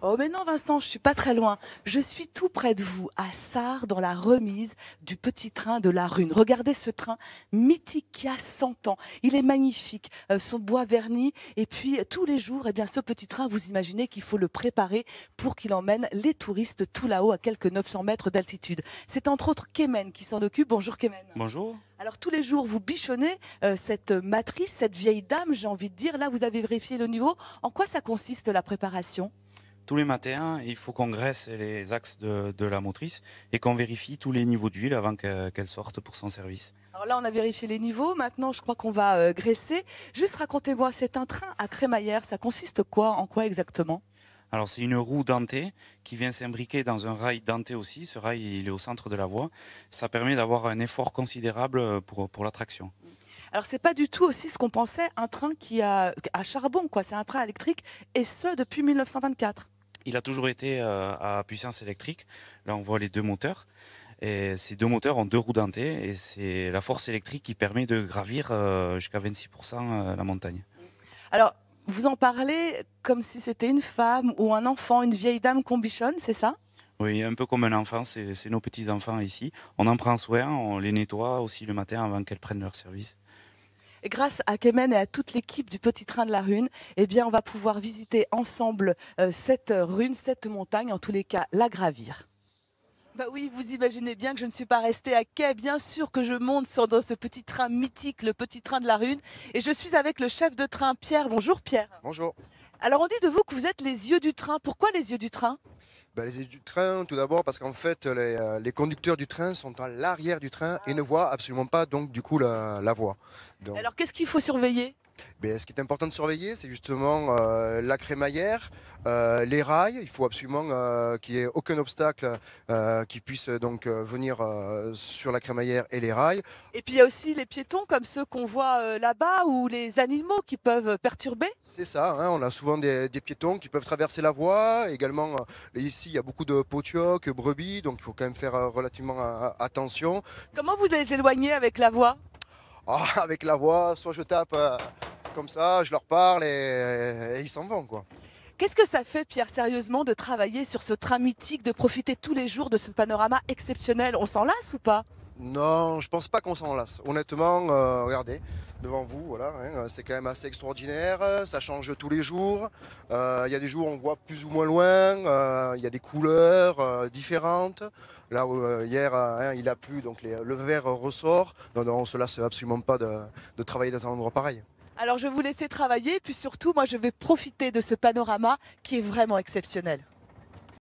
Oh mais non Vincent, je suis pas très loin. Je suis tout près de vous, à Sarre, dans la remise du petit train de la Rune. Regardez ce train mythique qui a 100 ans. Il est magnifique, son bois verni. Et puis tous les jours, eh bien, ce petit train, vous imaginez qu'il faut le préparer pour qu'il emmène les touristes tout là-haut à quelques 900 mètres d'altitude. C'est entre autres Kemen qui s'en occupe. Bonjour Kemen. Bonjour. Alors tous les jours, vous bichonnez cette matrice, cette vieille dame, j'ai envie de dire. Là, vous avez vérifié le niveau. En quoi ça consiste la préparation? Tous les matins, il faut qu'on graisse les axes de la motrice et qu'on vérifie tous les niveaux d'huile avant qu'elle sorte pour son service. Alors là, on a vérifié les niveaux. Maintenant, je crois qu'on va graisser. Juste racontez-moi, c'est un train à crémaillère. Ça consiste quoi, en quoi exactement? Alors c'est une roue dentée qui vient s'imbriquer dans un rail denté aussi. Ce rail, il est au centre de la voie. Ça permet d'avoir un effort considérable pour la traction. Alors c'est pas du tout aussi ce qu'on pensait, un train qui a à charbon, quoi. C'est un train électrique et ce depuis 1924. Il a toujours été à puissance électrique. Là, on voit les deux moteurs. Et ces deux moteurs ont deux roues dentées et c'est la force électrique qui permet de gravir jusqu'à 26% la montagne. Alors vous en parlez comme si c'était une femme ou un enfant, une vieille dame qu'on bichonne, c'est ça? Oui, un peu comme un enfant, c'est nos petits-enfants ici. On en prend soin, on les nettoie aussi le matin avant qu'elles prennent leur service. Et grâce à Kemen et à toute l'équipe du Petit Train de la Rune, eh bien, on va pouvoir visiter ensemble cette rune, cette montagne, en tous les cas la gravir. Bah oui, vous imaginez bien que je ne suis pas restée à quai. Bien sûr que je monte dans ce petit train mythique, le Petit Train de la Rune. Et je suis avec le chef de train, Pierre. Bonjour Pierre. Bonjour. Alors on dit de vous que vous êtes les yeux du train. Pourquoi les yeux du train? Ben, les aides du train, tout d'abord, parce qu'en fait, les conducteurs du train sont à l'arrière du train et ne voient absolument pas, donc, du coup, la voie. Donc, Alors qu'est-ce qu'il faut surveiller? ben, ce qui est important de surveiller, c'est justement la crémaillère, les rails. Il faut absolument qu'il n'y ait aucun obstacle qui puisse donc venir sur la crémaillère et les rails. Et puis il y a aussi les piétons comme ceux qu'on voit là-bas ou les animaux qui peuvent perturber. C'est ça, hein, on a souvent des piétons qui peuvent traverser la voie. Également, ici, il y a beaucoup de potiocs, brebis, donc il faut quand même faire relativement attention. Comment vous les éloignez avec la voix? Ah, avec la voix, soit je tape comme ça, je leur parle et ils s'en vont, quoi. Qu'est-ce que ça fait, Pierre, sérieusement, de travailler sur ce train mythique, de profiter tous les jours de ce panorama exceptionnel? On s'en lasse ou pas? Non, je pense pas qu'on s'en lasse. Honnêtement, regardez, devant vous, voilà, hein, c'est quand même assez extraordinaire. Ça change tous les jours. Il y a des jours où on voit plus ou moins loin. Il y a des couleurs différentes. Là où hier, hein, il a plu, donc le vert ressort. Non, non, on se lasse absolument pas de travailler dans un endroit pareil. Alors je vais vous laisser travailler, puis surtout, moi je vais profiter de ce panorama qui est vraiment exceptionnel.